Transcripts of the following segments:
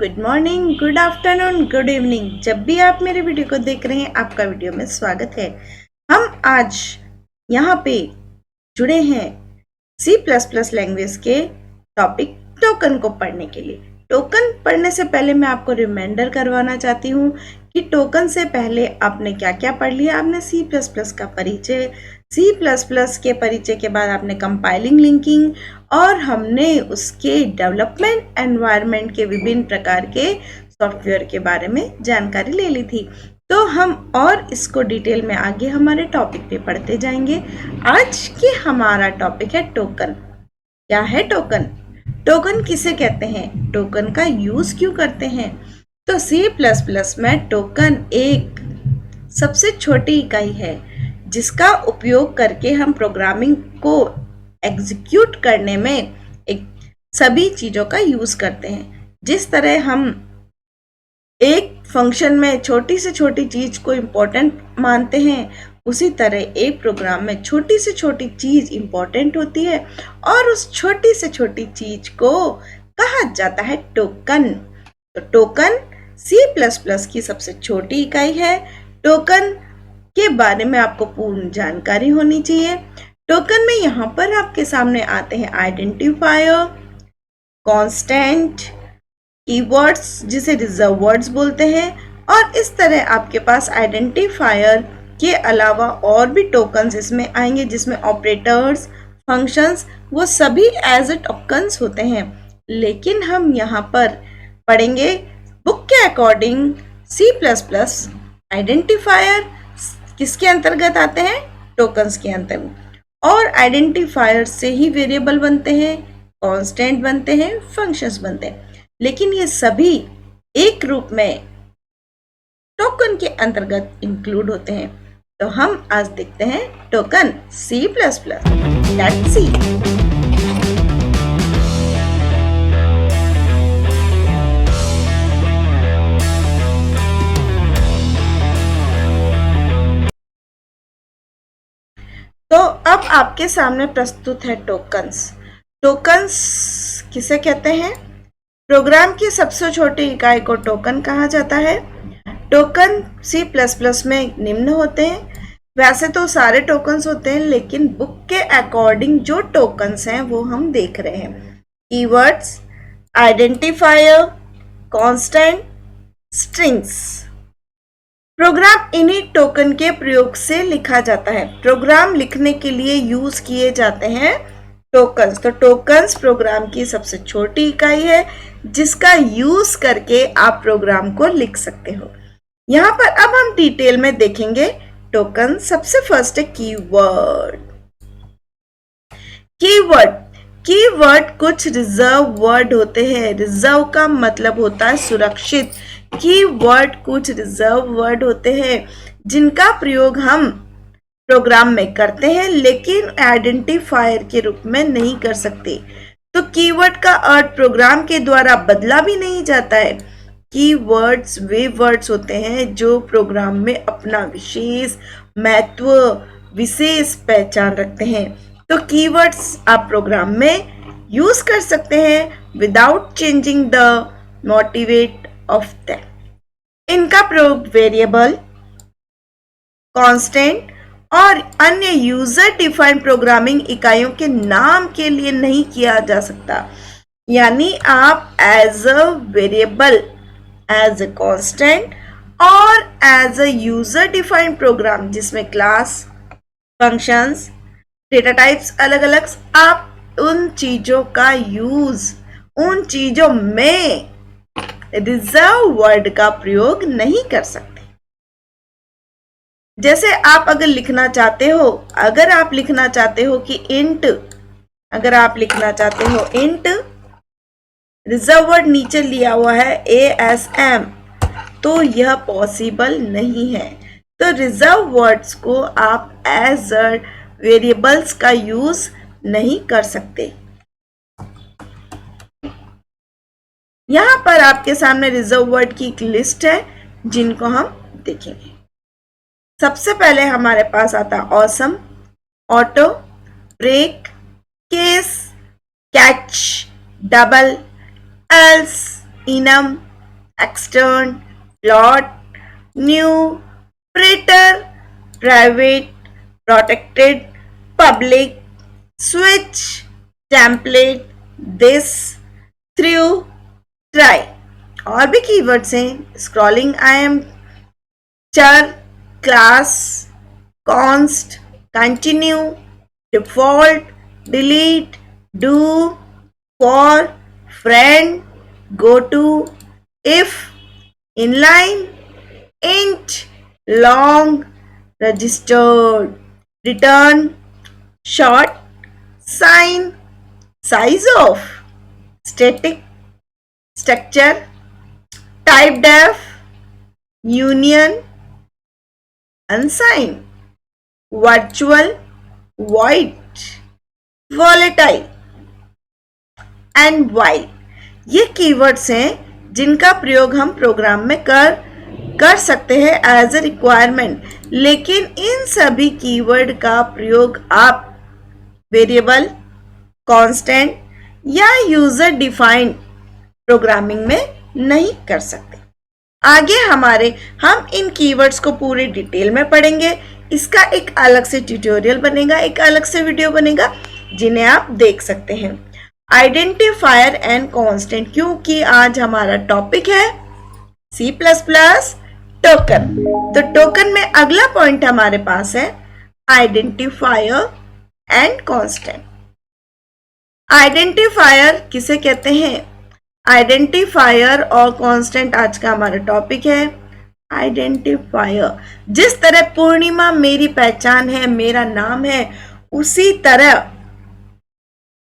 Good morning, good afternoon, good evening. जब भी आप मेरे वीडियो को देख रहे हैं आपका वीडियो में स्वागत है। हम आज यहाँ पे जुड़े हैं C++ लैंग्वेज के टॉपिक टोकन को पढ़ने के लिए। टोकन पढ़ने से पहले मैं आपको रिमाइंडर करवाना चाहती हूँ कि टोकन से पहले आपने क्या क्या पढ़ लिया। आपने C++ का परिचय, C++ के परिचय के बाद आपने कंपाइलिंग, लिंकिंग और हमने उसके डेवलपमेंट एनवायरनमेंट के विभिन्न प्रकार के सॉफ्टवेयर के बारे में जानकारी ले ली थी। तो हम और इसको डिटेल में आगे हमारे टॉपिक पे पढ़ते जाएंगे। आज के हमारा टॉपिक है टोकन। क्या है टोकन? टोकन किसे कहते हैं? टोकन का यूज क्यों करते हैं? तो C++ में टोकन एक सबसे छोटी इकाई है जिसका उपयोग करके हम प्रोग्रामिंग को एग्जीक्यूट करने में सभी चीजों का यूज करते हैं। जिस तरह हम एक फंक्शन में छोटी से छोटी चीज को इम्पोर्टेंट मानते हैं, उसी तरह एक प्रोग्राम में छोटी से छोटी चीज इम्पोर्टेंट होती है और उस छोटी से छोटी चीज को कहा जाता है टोकन। तो टोकन C++ की सबसे छोटी इकाई है। टोकन के बारे में आपको पूर्ण जानकारी होनी चाहिए। टोकन में यहाँ पर आपके सामने आते हैं आइडेंटिफायर, कांस्टेंट, कीवर्ड्स जिसे रिजर्व वर्ड्स बोलते हैं, और इस तरह आपके पास आइडेंटिफायर के अलावा और भी टोकन्स इसमें आएंगे जिसमें ऑपरेटर्स, फंक्शंस, वो सभी एज ए टोकन्स होते हैं। लेकिन हम यहाँ पर पढ़ेंगे बुक के अकॉर्डिंग C++ आइडेंटिफायर किसके अंतर्गत आते हैं? टोकन्स के अंतर्गत। और आइडेंटिफायर से ही वेरिएबल बनते हैं, कांस्टेंट बनते हैं, फंक्शंस बनते हैं। लेकिन ये सभी एक रूप में टोकन के अंतर्गत इंक्लूड होते हैं। तो हम आज देखते हैं टोकन C++। Let's see। तो अब आपके सामने प्रस्तुत है टोकन्स। टोकन्स किसे कहते हैं? प्रोग्राम की सबसे छोटी इकाई को टोकन कहा जाता है। टोकन C++ में निम्न होते हैं। वैसे तो सारे टोकन्स होते हैं, लेकिन बुक के अकॉर्डिंग जो टोकन्स हैं वो हम देख रहे हैं। Keywords, identifier, constant, strings. Program इन्हीं टोकन के प्रयोग से लिखा जाता है। प्रोग्राम लिखने के लिए यूज किए जाते हैं टोकन्स। तो टोकन्स प्रोग्राम की सबसे छोटी इकाई है जिसका यूज करके आप प्रोग्राम को लिख सकते हो। यहाँ पर अब हम डिटेल में देखेंगे टोकन। सबसे फर्स्ट है कीवर्ड। कीवर्ड कुछ रिजर्व वर्ड होते हैं। रिजर्व का मतलब होता है सुरक्षित। कीवर्ड कुछ रिजर्व वर्ड होते हैं जिनका प्रयोग हम प्रोग्राम में करते हैं लेकिन आइडेंटिफायर के रूप में नहीं कर सकते। तो कीवर्ड का अर्थ प्रोग्राम के द्वारा बदला भी नहीं जाता है। कीवर्ड्स वे वर्ड्स होते हैं जो प्रोग्राम में अपना विशेष महत्व, विशेष पहचान रखते हैं। तो कीवर्ड्स आप प्रोग्राम में यूज कर सकते हैं without changing the motivate of that. इनका प्रयोग वेरिएबल, कांस्टेंट और अन्य यूजर डिफाइंड प्रोग्रामिंग इकाइयों के नाम के लिए नहीं किया जा सकता। यानी आप as a variable, as a constant और as a user defined program जिसमें क्लास, फंक्शंस, डेटा टाइप्स अलग अलग, आप उन चीजों का यूज, उन चीजों में रिजर्व वर्ड का प्रयोग नहीं कर सकते। जैसे आप अगर लिखना चाहते हो, अगर आप लिखना चाहते हो कि इंट, अगर आप लिखना चाहते हो इंट, रिजर्व वर्ड नीचे लिया हुआ है ASM, तो यह पॉसिबल नहीं है। तो रिजर्व वर्ड्स को आप एज अ वेरिएबल्स का यूज नहीं कर सकते। यहां पर आपके सामने रिजर्व वर्ड की एक लिस्ट है जिनको हम देखेंगे। सबसे पहले हमारे पास आता है asm, auto, break, case, catch, double, else, enum, extern, plot, new, preter, private, protected, public, switch, template, this, through, try। और भी कीवर्ड्स हैं scrolling, I am, char, class, const, continue, default, delete, do, for, friend, go to, if, inline, int, long, registered, return, short, sign, size of, static, structure, typedef, union, unsign, virtual, void, volatile and while. ये keywords हैं जिनका प्रयोग हम programme में कर सकते हैं as a requirement, लेकिन इन सभी कीवर्ड का प्रयोग आप वेरिएबल, कांस्टेंट या यूजर डिफाइंड प्रोग्रामिंग में नहीं कर सकते। आगे हम इन कीवर्ड्स को पूरे डिटेल में पढ़ेंगे। इसका एक अलग से ट्यूटोरियल बनेगा, एक अलग से वीडियो बनेगा जिन्हें आप देख सकते हैं। आइडेंटिफायर एंड कांस्टेंट, क्योंकि आज हमारा टॉपिक है C++ टोकन। तो टोकन में अगला पॉइंट हमारे पास है आइडेंटिफायर एंड कांस्टेंट। आइडेंटिफायर किसे कहते हैं? आइडेंटिफायर और कांस्टेंट आज का हमारा टॉपिक है। आइडेंटिफायर, जिस तरह पूर्णिमा मेरी पहचान है, मेरा नाम है, उसी तरह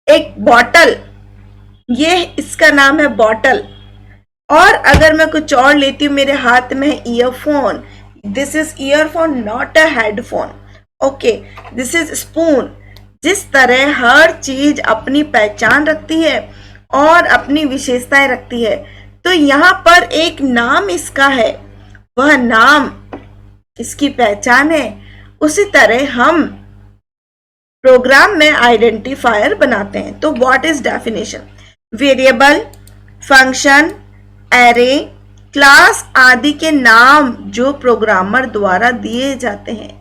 एक बॉटल, ये इसका नाम है बॉटल। और अगर मैं कुछ और लेती हूँ, मेरे हाथ में है earphone, this is earphone not a headphone, okay, this is spoon. जिस तरह हर चीज अपनी पहचान रखती है और अपनी विशेषताएं रखती है, तो यहाँ पर एक नाम इसका है, वह नाम इसकी पहचान है। उसी तरह हम प्रोग्राम में आइडेंटिफायर बनाते हैं। तो what is definition? Variable, function, array, class आदि के नाम जो प्रोग्रामर द्वारा दिए जाते हैं।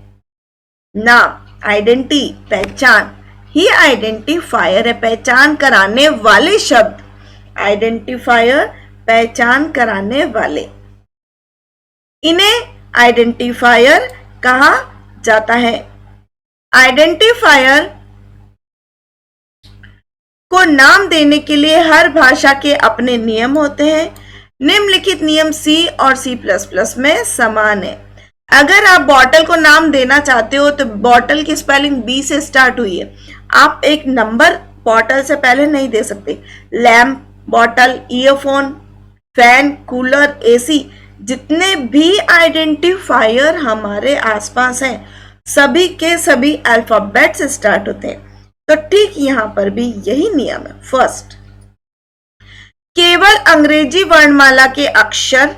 नाम, आइडेंटिटी, पहचान ही आइडेंटिफायर है, पहचान कराने वाले शब्द। आइडेंटिफायर, पहचान कराने वाले, इन्हें आइडेंटिफायर कहा जाता है। आइडेंटिफायर को नाम देने के लिए हर भाषा के अपने नियम होते हैं। निम्नलिखित नियम C और C++ में समान है। अगर आप बॉटल को नाम देना चाहते हो तो बॉटल की स्पेलिंग B से स्टार्ट हुई है, आप एक नंबर बॉटल से पहले नहीं दे सकते। Lamp, bottle, earphone, fan, cooler, AC, जितने भी आइडेंटिफायर हमारे आसपास हैं, सभी के सभी अल्फाबेट से स्टार्ट होते हैं। तो ठीक यहां पर भी यही नियम है। फर्स्ट, केवल अंग्रेजी वर्णमाला के अक्षर,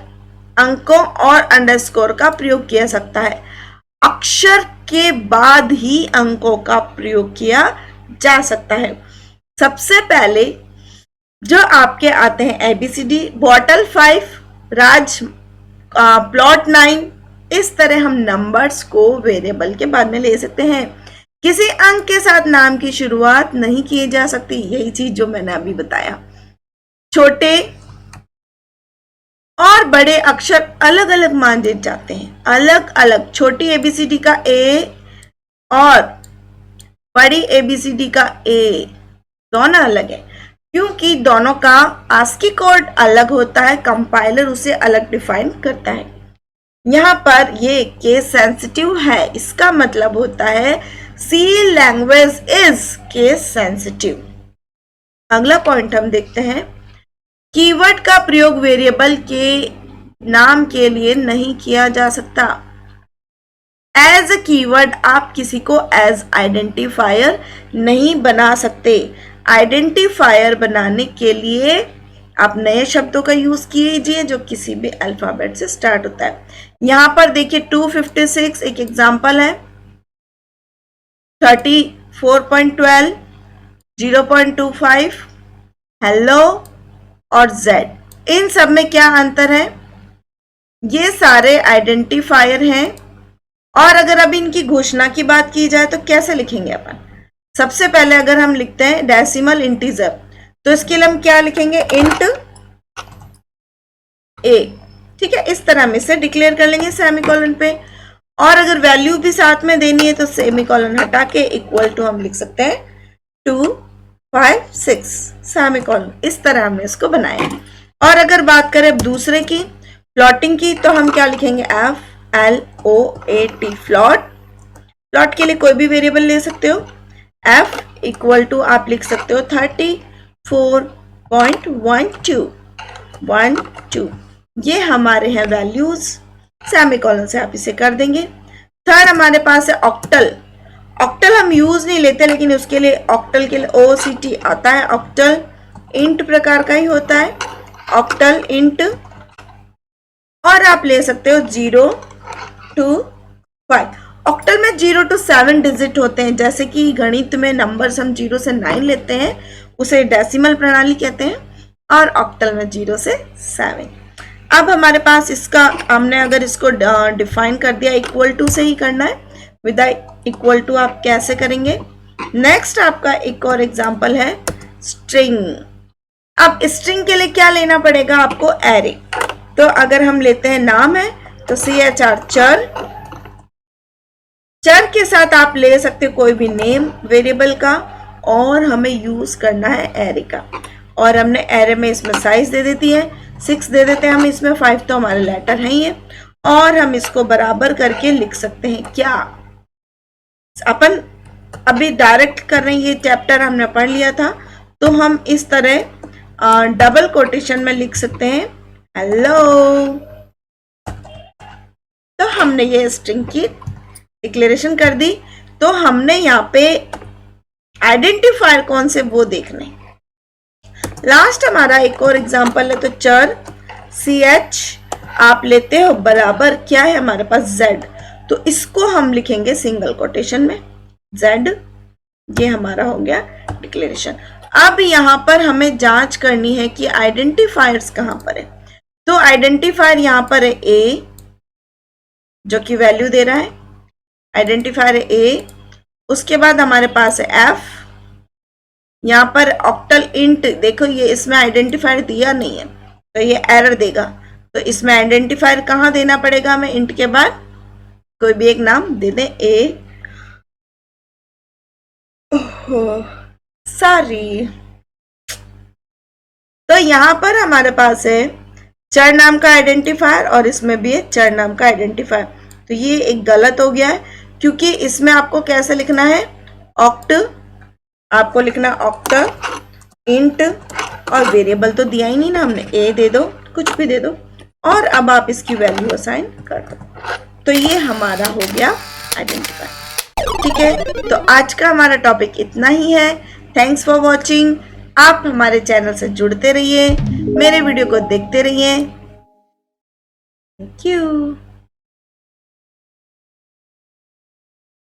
अंकों और अंडरस्कोर का प्रयोग किया सकता है। अक्षर के बाद ही अंकों का प्रयोग किया जा सकता है। सबसे पहले जो आपके आते हैं ABCD, बॉटल 5, राज, प्लॉट 9, इस तरह हम नंबर्स को वेरिएबल के बाद में ले सकते हैं। किसी अंक के साथ नाम की शुरुआत नहीं की जा सकती, यही चीज जो मैंने अभी बताया। छोटे और बड़े अक्षर अलग अलग माने जाते हैं, अलग अलग। छोटी ABCD का A और बड़ी ABCD का A दोनों अलग है, क्योंकि दोनों का ASCII कोड अलग होता है, कंपाइलर उसे अलग डिफाइन करता है। यहाँ पर ये केस सेंसिटिव है, इसका मतलब होता है C language is case sensitive. अगला पॉइंट हम देखते हैं, कीवर्ड का प्रयोग वेरिएबल के नाम के लिए नहीं किया जा सकता। एज अ कीवर्ड आप किसी को एज आइडेंटिफायर नहीं बना सकते। आइडेंटिफायर बनाने के लिए आप नए शब्दों का यूज कीजिए जो किसी भी अल्फाबेट से स्टार्ट होता है। यहां पर देखिए 256 एक एग्जांपल है, 34.12, 0.25, हेलो और Z, इन सब में क्या अंतर है? ये सारे आइडेंटिफायर हैं। और अगर अब इनकी घोषणा की बात की जाए तो कैसे लिखेंगे अपन? सबसे पहले अगर हम लिखते हैं डेसिमल इंटीजर, तो इसके लिए हम क्या लिखेंगे? इंट ए। ठीक है, इस तरह में से डिक्लेयर कर लेंगे सेमीकोलन पे। और अगर वैल्यू भी साथ में देनी है तो सेमीकोलन हटा के इक्वल टू हम लिख सकते हैं 2 5 6 सेमीकोलन। इस तरह हमने इसको बनाया। और अगर बात करें अब दूसरे की, प्लॉटिंग की, तो हम क्या लिखेंगे? FLOAT, float. प्लॉट के लिए कोई भी वेरिएबल ले सकते हो। F इक्वल टू आप लिख सकते हो 34.12 ये हमारे हैं वैल्यूज। सेमीकोलन से आप इसे कर देंगे। थर्ड हमारे पास है ऑक्टल। ऑक्टल हम यूज नहीं लेते, लेकिन उसके लिए ऑक्टल के लिए OCT आता है। ऑक्टल इंट प्रकार का ही होता है, ऑक्टल इंट। और आप ले सकते हो 0 to 5। ऑक्टल में 0 to 7 डिजिट होते हैं। जैसे कि गणित में नंबर्स हम 0 से 9 लेते हैं, उसे डेसिमल प्रणाली कहते हैं। और ऑक्टल में 0 से 7। अब हमारे पास इसका, हमने अगर इसको डिफाइन कर दिया, इक्वल टू से ही करना है। विद इक्वल टू आप कैसे करेंगे? नेक्स्ट आपका एक और एग्जांपल है स्ट्रिंग। अब स्ट्रिंग के लिए क्या लेना पड़ेगा आपको? एरे। तो अगर हम लेते हैं नाम है तो CHR चर। चर के साथ आप ले सकते हो कोई भी नेम वेरिएबल का, और हमें यूज करना है एरे का। और हमने एरे में इसमें साइज दे देती है 6 दे देते हैं हम इसमें, 5 तो हमारे लेटर है ही है। और हम इसको बराबर करके लिख सकते हैं क्या? अपन अभी डायरेक्ट कर रहे हैं, ये चैप्टर हमने पढ़ लिया था। तो हम इस तरह डबल कोटेशन में लिख सकते हैं हेलो। तो हमने ये स्ट्रिंग की डिक्लेरेशन कर दी। तो हमने यहाँ पे आइडेंटिफायर कौन से वो देखने। लास्ट हमारा एक और एग्जांपल है। तो चर CH आप लेते हो बराबर क्या है हमारे पास? Z। तो इसको हम लिखेंगे सिंगल कोटेशन में Z। ये हमारा हो गया डिक्लेरेशन। अब यहां पर हमें जांच करनी है कि आइडेंटिफायर्स कहां पर है। तो आइडेंटिफायर यहां पर है A, जो कि वैल्यू दे रहा है। आइडेंटिफायर है A। उसके बाद हमारे पास है F। यहां पर ऑक्टल इंट, देखो ये इसमें आइडेंटिफायर दिया नहीं है तो ये एरर देगा। तो इसमें आइडेंटिफायर कहां देना पड़ेगा हमें? इंट के बाद कोई भी एक नाम दे दें। A। सॉरी। तो यहां पर हमारे पास है चर नाम का आइडेंटिफायर, और इसमें भी है चर नाम का आइडेंटिफायर। तो ये एक गलत हो गया है, क्योंकि इसमें आपको कैसे लिखना है? ऑक्ट। आपको लिखना ऑक्ट इंट, और वेरिएबल तो दिया ही नहीं ना हमने। A दे दो, कुछ भी दे दो, और अब आप इसकी वैल्यू असाइन कर दो। तो ये हमारा हो गया आइडेंटिफायर। ठीक है, तो आज का हमारा टॉपिक इतना ही है। Thanks for watching. आप हमारे चैनल से जुड़ते रहिए, मेरे वीडियो को देखते रहिए। Thank you.